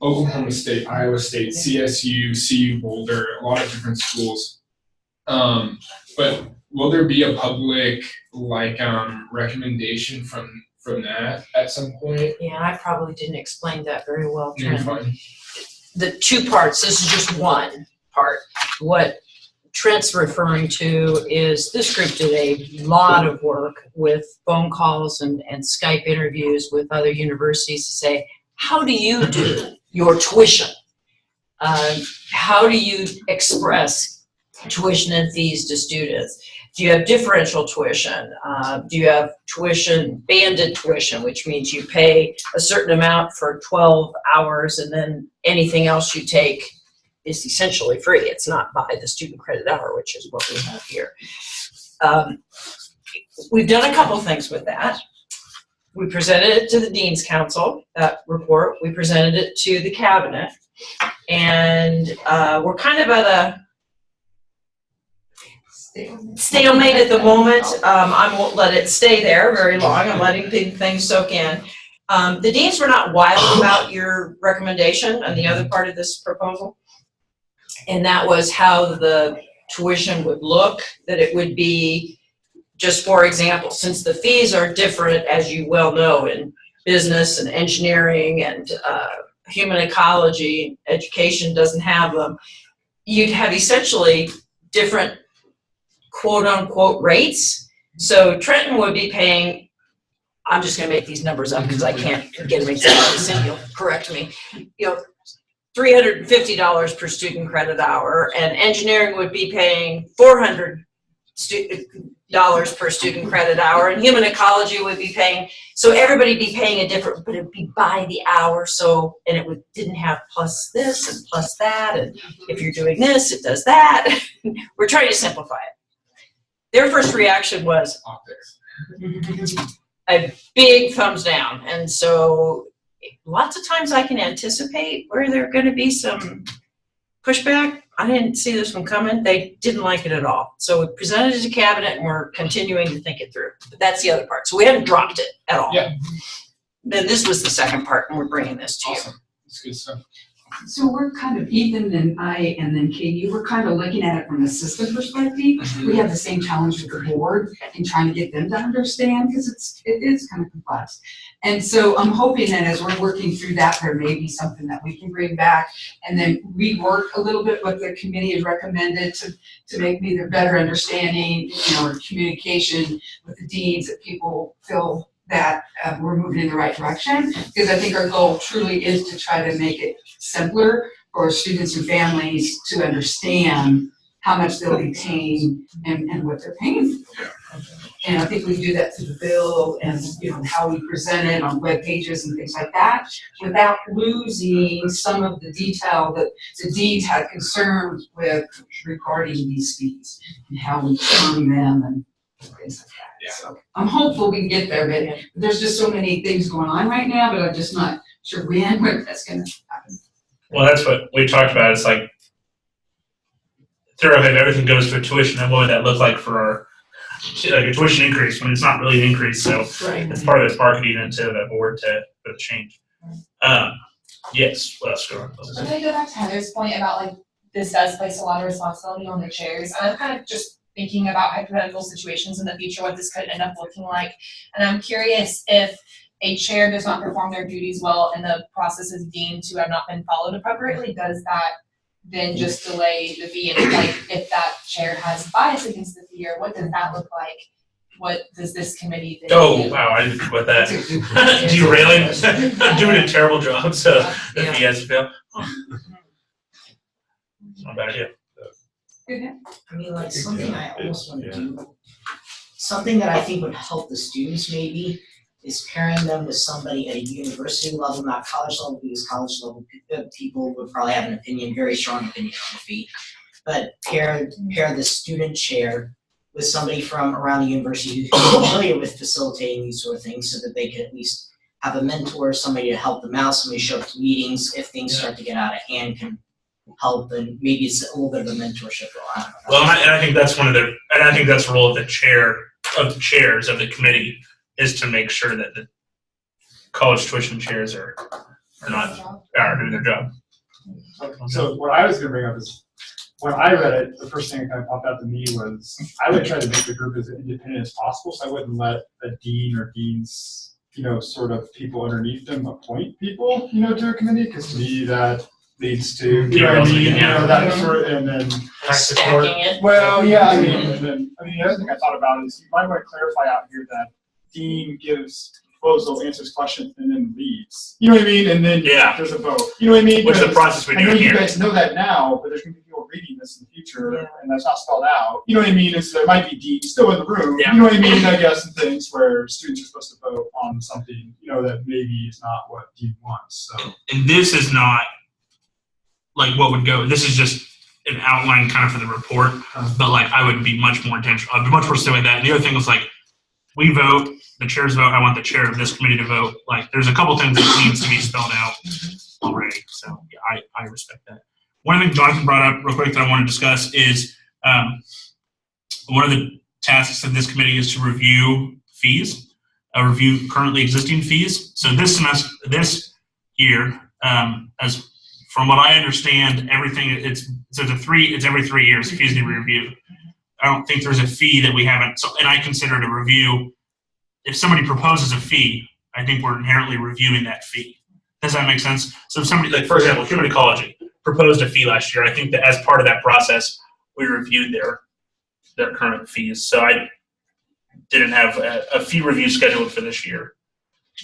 Oklahoma State, Iowa State, CSU, CU Boulder, a lot of different schools. But will there be a public recommendation from that at some point? Yeah, I probably didn't explain that very well, You're Trent. fine. The two parts, this is just one part. What Trent's referring to is this group did a lot of work with phone calls and Skype interviews with other universities to say, how do you do your tuition? How do you express tuition and fees to students? Do you have differential tuition? Do you have banded tuition, which means you pay a certain amount for 12 hours and then anything else you take is essentially free. It's not by the student credit hour, which is what we have here. We've done a couple things with that. We presented it to the Dean's Council, that report. We presented it to the cabinet. And we're kind of at a stalemate at the moment. I won't let it stay there very long. I'm letting things soak in. The deans were not wild about your recommendation on the other part of this proposal. And that was how the tuition would look, that it would be, just for example, since the fees are different, as you well know, in business and engineering and human ecology, education doesn't have them, you'd have essentially different quote unquote rates. So Trenton would be paying, I'm just gonna make these numbers up because I can't get them exactly, Cindy will correct me, $350 per student credit hour, and engineering would be paying $400 per student credit hour, and human ecology would be paying, so everybody be paying a different, but it'd be by the hour, so, and it didn't have plus this and plus that, and if you're doing this, it does that. We're trying to simplify it. their first reaction was a big thumbs down. And so lots of times I can anticipate where there are going to be some pushback. I didn't see this one coming. They didn't like it at all. So we presented it to cabinet and we're continuing to think it through. But that's the other part. So we haven't dropped it at all. Yeah. Then this was the second part and we're bringing this to you. That's good stuff. So we're kind of, Ethan and I, and then Katie, we're kind of looking at it from a system perspective. We have the same challenge with the board in trying to get them to understand, because it is kind of complex. And so I'm hoping that as we're working through that, there may be something that we can bring back and then rework a little bit what the committee has recommended to make either better understanding, or communication with the deans, that people feel that we're moving in the right direction. Because I think our goal truly is to try to make it simpler for students and families to understand how much they'll be paying and what they're paying for. And I think we do that through the bill and how we present it on web pages and things like that, without losing some of the detail that the deans had concerns with regarding these fees and how we earn them and things like that. So I'm hopeful we can get there, but there's just so many things going on right now, but I'm just not sure when that's gonna happen. Well, that's what we talked about. It's like, if everything goes to a tuition, then what would that look like for our, like a tuition increase when it's not really an increase? So it's part of this marketing into the board for the change. Yes, what else? I'm gonna go back to Heather's point about like this does place a lot of responsibility on the chairs. I'm kind of just thinking about hypothetical situations in the future, what this could end up looking like. And I'm curious if a chair does not perform their duties well and the process is deemed to have not been followed appropriately, does that then just delay the fee? And like if that chair has bias against the fee, or what does that look like? What does this committee think? Oh, wow, I didn't think about that. Derailing. I'm doing a terrible job, so the fee has to fail. It's not a bad idea. I mean, like something I almost want to do, something that I think would help the students maybe, is pairing them with somebody at a university level, not college level, because college level people would probably have an opinion, very strong opinion on the fee. But pair the student chair with somebody from around the university who's familiar with facilitating these sort of things, so that they can at least have a mentor, somebody to help them out, somebody to show up to meetings if things start to get out of hand, can help, and maybe it's a little bit of a mentorship role. I don't know. Well, and I think that's the role of the chairs of the committee, is to make sure that the college tuition chairs are doing their job. So what I was gonna bring up is, when I read it, the first thing that kind of popped out to me was, I would try to make the group as independent as possible, so I wouldn't let a dean or deans, sort of people underneath them appoint people, to a committee, because to me that leads to, that sort of, and then Stacking it. well, yeah, I mean, the other thing I thought about is you might want to clarify out here that dean gives proposal, answers questions, and then leaves. You know what I mean? And then there's a vote. You know what I mean? Which is the process we do here. I know here. You guys know that now, but there's going to be people reading this in the future, and that's not spelled out. You know what I mean? So there might be deans still in the room. Yeah. You know what I mean? I guess, and things where students are supposed to vote on something, that maybe is not what dean wants. So. And this is not like what would go. This is just an outline kind of for the report. But like, I would be much more intentional. I'd be much more still with that. And the other thing was like, we vote, the chairs vote. I want the chair of this committee to vote. Like, there's a couple things that needs to be spelled out already. So yeah, I respect that. One thing Jonathan brought up real quick that I want to discuss is one of the tasks of this committee is to review fees, review currently existing fees. So this year, as from what I understand, everything it's every 3 years fees need to be reviewed. I don't think there's a fee that we haven't, and I consider it a review. If somebody proposes a fee, I think we're inherently reviewing that fee. Does that make sense? So if somebody, like for example, human ecology proposed a fee last year, I think that as part of that process, we reviewed their current fees. So I didn't have a fee review scheduled for this year,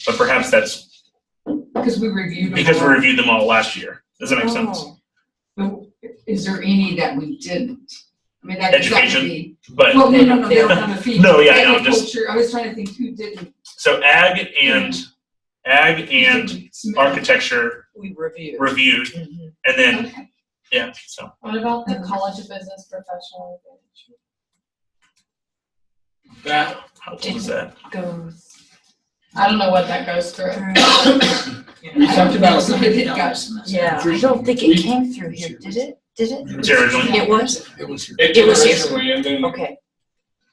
but perhaps that's because we reviewed them all last year. Does that make sense? Is there any that we didn't? I mean, that education, be, but well, no, they don't have a fee. No, yeah, no, just I was trying to think who didn't. So ag and architecture we reviewed, and then So what about the College of Business Professional That How old is that? Go I don't know what that goes through. we talked about. Yeah, I don't think it came through here, did it? Did it? It was here originally? It was? It It was here. originally, and then Okay.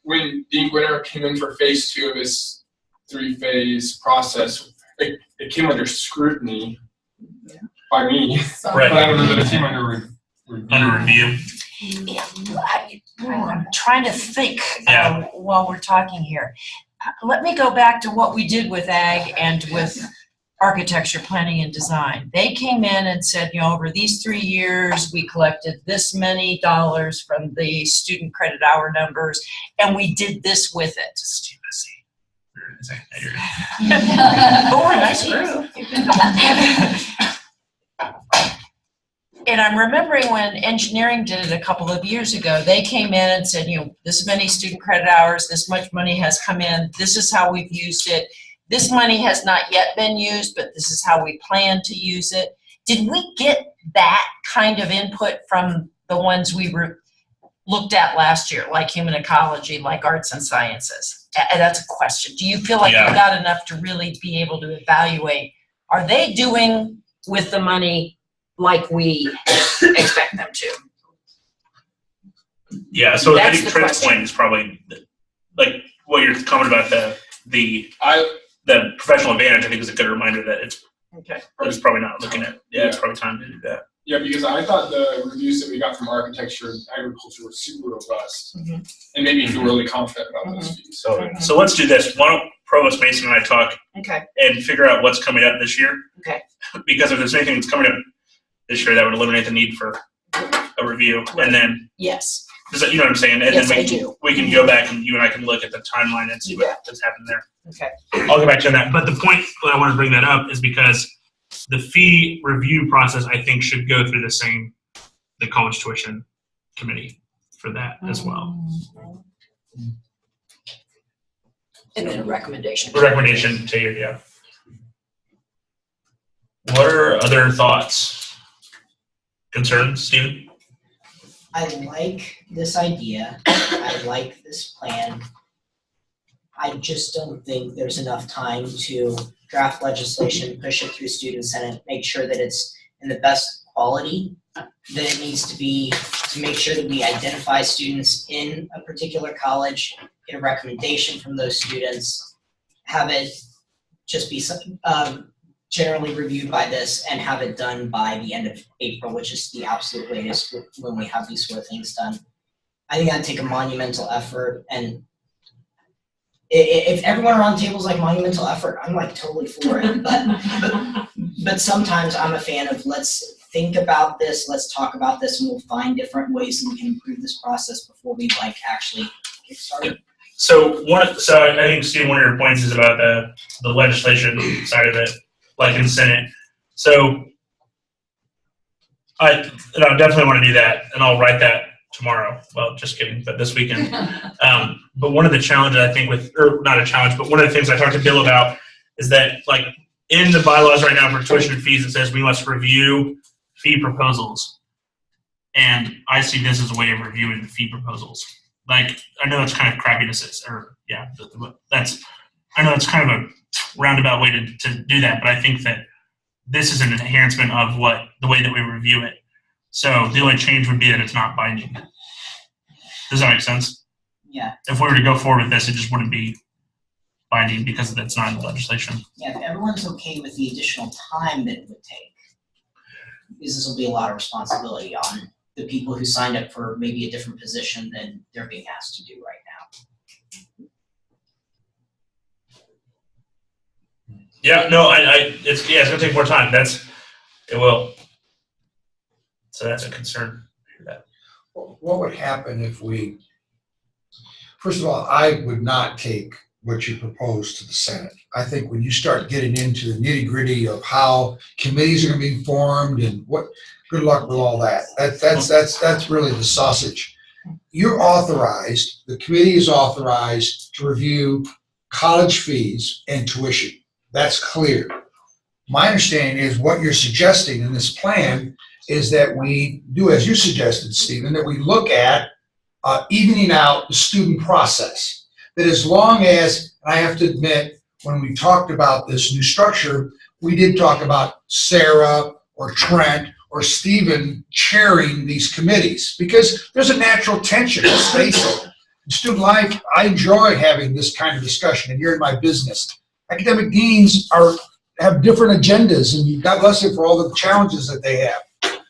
when Dean Winter came in for phase 2 of his 3-phase process, it came under scrutiny by me. Right. But I don't know that it came under review. Under review. Yeah, I'm trying to think Yeah. while we're talking here. Let me go back to what we did with ag and with architecture, planning, and design. They came in and said, over these 3 years, we collected this many dollars from the student credit hour numbers, and we did this with it. Oh, we're a nice group. And I'm remembering when engineering did it a couple of years ago, they came in and said, this many student credit hours, this much money has come in, this is how we've used it. This money has not yet been used, but this is how we plan to use it. Did we get that kind of input from the ones we looked at last year, like human ecology, like arts and sciences? And that's a question. Do you feel like you got enough to really be able to evaluate, are they doing with the money like we expect them to? Yeah, so I That's think the Trent's question. point is probably, like, what you're commenting about the professional advantage, I think is a good reminder that it's probably not looking at, it's probably time to do that. Yeah, because I thought the reviews that we got from architecture and agriculture were super robust, and made me feel really confident about those fees. So let's do this. Why don't Provost Mason and I talk and figure out what's coming up this year? Okay. Because if there's anything that's coming up this year, that would eliminate the need for a review, and then Yes. you know what I'm saying, and Yes, then I do. we can go back and you and I can look at the timeline and see what's happened there. Okay. I'll get back to you on that. But the point that I want to bring that up is because the fee review process, I think, should go through the college tuition committee for that as well. And then a recommendation. A recommendation to you, yeah. What are other thoughts? Concerns, Stephen? I like this idea. I like this plan. I just don't think there's enough time to draft legislation, push it through student senate, make sure that it's in the best quality that it needs to be, to make sure that we identify students in a particular college, get a recommendation from those students, have it just be generally reviewed by this, and have it done by the end of April, which is the absolute latest when we have these sort of things done. I think that'd take a monumental effort, and if everyone around the table is like monumental effort, I'm like totally for it. But sometimes I'm a fan of let's think about this, let's talk about this, and we'll find different ways that we can improve this process before we actually get started. So I think, Steve, one of your points is about the legislation side of it, like in Senate. So I definitely want to do that, and I'll write that tomorrow. Well, just kidding, but this weekend. But one of the challenges I think not a challenge, but one of the things I talked to Bill about is that, like, in the bylaws right now for tuition and fees, it says we must review fee proposals. And I see this as a way of reviewing the fee proposals. Like, I know it's kind of crappy to say, I know it's kind of a roundabout way to do that, but I think that this is an enhancement of the way that we review it. So the only change would be that it's not binding. Does that make sense? Yeah. If we were to go forward with this, it just wouldn't be binding because that's not in the legislation. Yeah, if everyone's okay with the additional time that it would take, because this will be a lot of responsibility on the people who signed up for maybe a different position than they're being asked to do right now. Yeah, no, it's gonna take more time. It will. So that's a concern. What would happen if first of all, I would not take what you proposed to the Senate. I think when you start getting into the nitty-gritty of how committees are gonna be formed and good luck with all that. That's really the sausage. You're authorized, the committee is authorized to review college fees and tuition. That's clear. My understanding is what you're suggesting in this plan is that we do, as you suggested, Stephen, that we look at evening out the student process. that as long as, and I have to admit, when we talked about this new structure, we did talk about Sarah or Trent or Stephen chairing these committees, because there's a natural tension, let's face it. In student life, I enjoy having this kind of discussion, and you're in my business. Academic deans have different agendas, and God bless them for all the challenges that they have.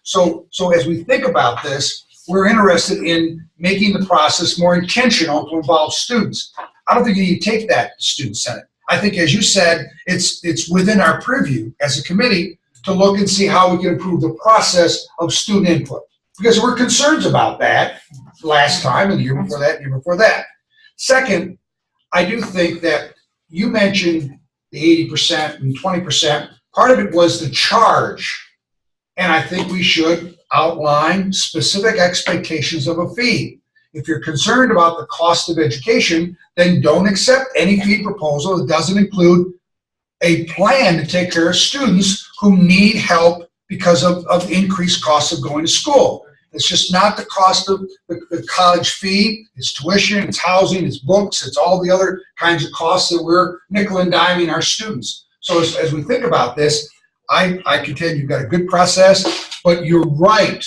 So as we think about this, we're interested in making the process more intentional to involve students. I don't think you need to take that to Student Senate. I think, as you said, it's within our purview as a committee to look and see how we can improve the process of student input. Because there were concerns about that last time, and the year before that, and the year before that. Second, I do think that you mentioned the 80% and 20%. Part of it was the charge. And I think we should outline specific expectations of a fee. If you're concerned about the cost of education, then don't accept any fee proposal that doesn't include a plan to take care of students who need help because of increased costs of going to school. It's just not the cost of the college fee. It's tuition, it's housing, it's books, it's all the other kinds of costs that we're nickel and diming our students. So as we think about this, I contend you've got a good process, but you're right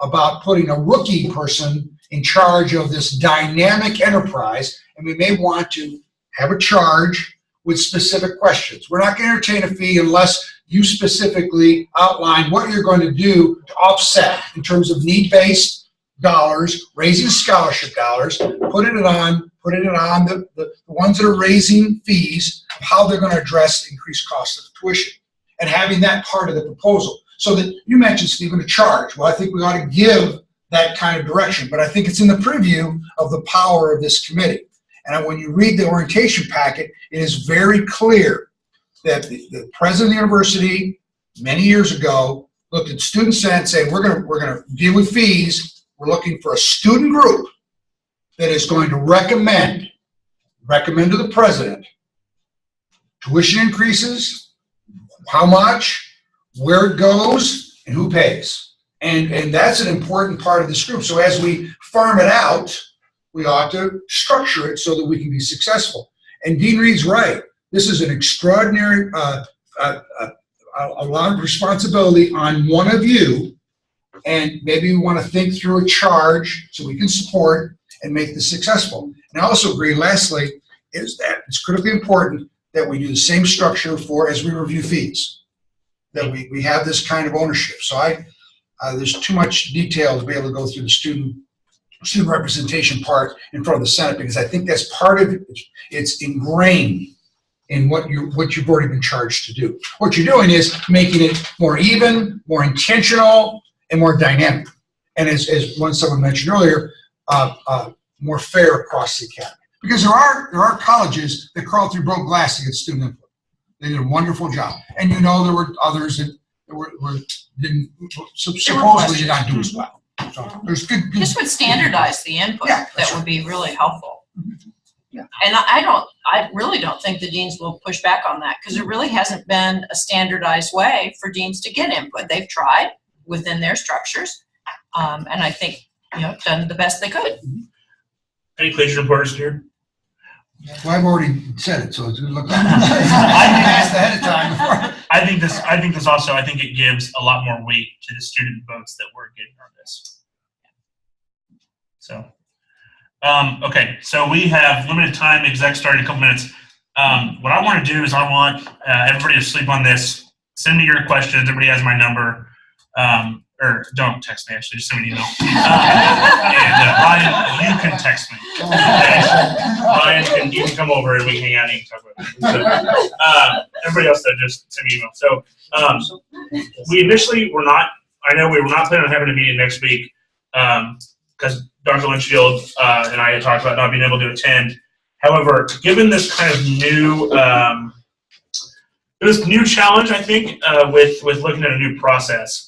about putting a rookie person in charge of this dynamic enterprise, and we may want to have a charge with specific questions. We're not going to entertain a fee unless you specifically outline what you're going to do to offset in terms of need-based dollars, raising scholarship dollars, putting it on the ones that are raising fees, how they're going to address increased costs of tuition, and having that part of the proposal. So that you mentioned, Stephen, a charge. Well, I think we ought to give that kind of direction, but I think it's in the preview of the power of this committee. And when you read the orientation packet, it is very clear that the president of the university many years ago looked at Student Senate and said, we're gonna deal with fees. We're looking for a student group that is going to recommend to the president tuition increases, how much, where it goes, and who pays. And that's an important part of this group. So as we farm it out, we ought to structure it so that we can be successful. And Dean Reed's right. This is an extraordinary, a lot of responsibility on one of you. And maybe we want to think through a charge so we can support and make this successful. And I also agree, lastly, is that it's critically important that we do the same structure as we review fees, that we have this kind of ownership. So there's too much detail to be able to go through the student representation part in front of the Senate, because I think that's part of it. It's ingrained in what you've already been charged to do. What you're doing is making it more even, more intentional, and more dynamic. And as someone mentioned earlier, more fair across the academy. Because there are colleges that crawl through broke glass to get student input. They did a wonderful job. And there were others that supposedly did not do as well. So there's good. This would standardize the input. Yeah, that would be really helpful. Yeah. And I really don't think the deans will push back on that, because there really hasn't been a standardized way for deans to get input. They've tried within their structures, and I think done the best they could. Any collegiate reporters here? Well, I've already said it, so it's going to look like I asked ahead of time before. I think this also, I think it gives a lot more weight to the student votes that we're getting on this. So, okay, so we have limited time, exec starting in a couple minutes. What I want to do is I want everybody to sleep on this. Send me your questions. Everybody has my number. Or don't text me, actually, just send me an email. And Ryan, you can text me. Ryan, you can come over and we can hang out and you can talk about it. So, everybody else, though, just send me an email. So, we initially were not, I know we were not planning on having a meeting next week because Dr. Lynchfield and I had talked about not being able to attend. However, given this kind of new challenge, I think, with looking at a new process,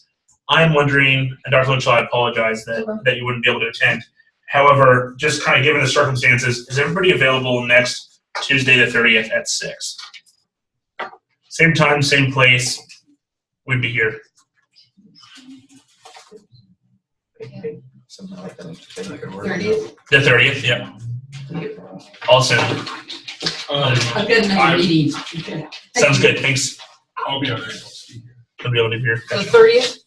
I'm wondering, and Dr. Lynchfield, I apologize that you wouldn't be able to attend. However, just kind of given the circumstances, is everybody available next Tuesday the 30th at 6? Same time, same place, we'd be here. Something like that. 30th? The 30th, yeah. Also, I've got another meeting. Okay. sounds good. Thanks. I'll be unable to be here. I'll be able to be here. The 30th?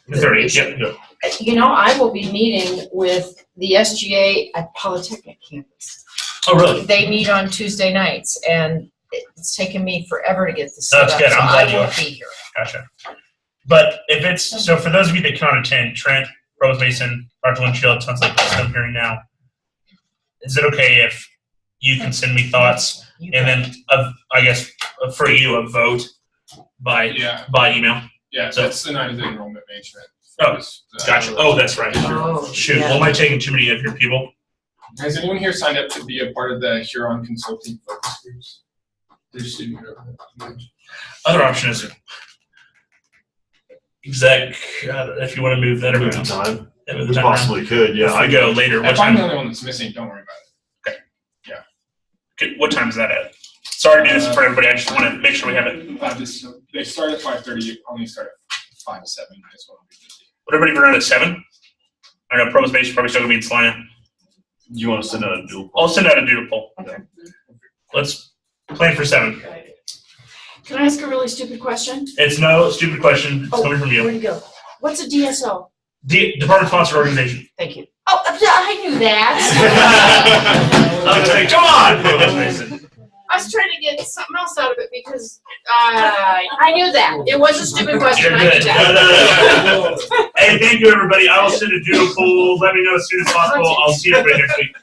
The 30th. Yep. Yep. You know, I will be meeting with the SGA at Polytechnic campus. Oh, really? They meet on Tuesday nights, and it's taken me forever to get this set That's up, good. so I'm glad I you won't are. be here. Gotcha. But if it's so, for those of you that cannot attend, Trent, Rose Mason, Dr. Winchell, it sounds like that's what I'm hearing now. Is it okay if you can send me thoughts and then, I guess, for you, a vote by email? Yeah, So- that's the night of the enrollment management. Oh, Gotcha. Oh, that's right. Oh, Shoot. yeah. Well, am I taking too many of your people? Has anyone here signed up to be a part of the Huron Consulting Focus Groups? There's student group. Other option is exec, if you want to move that Move the around. time. Yeah, move the We time around. possibly could, yeah. If we go later, what If I'm the time? only one that's missing, don't worry about it. Okay, what time is that at? Sorry to do this for everybody. I just want to make sure we have it. They start at 5:30. You only start at 5 to 7. That's what I'll be busy. Would everybody run at 7? I know Provost Mason probably still gonna be in Salina. You want to send out a dual? I'll send out a doodle poll. Let's plan for 7. Can I ask a really stupid question? It's no stupid question. It's coming from Where'd you. it go? What's a DSO? Department Sponsored Organization. Thank you. Oh, I knew that. I was like, come on, Provost Mason. I was trying to get something else out of it because I knew that. It was a stupid question. You're I knew good. that. No. Hey, thank you, everybody. I will send a doodle poll. Let me know as soon as possible. I'll see everybody next week.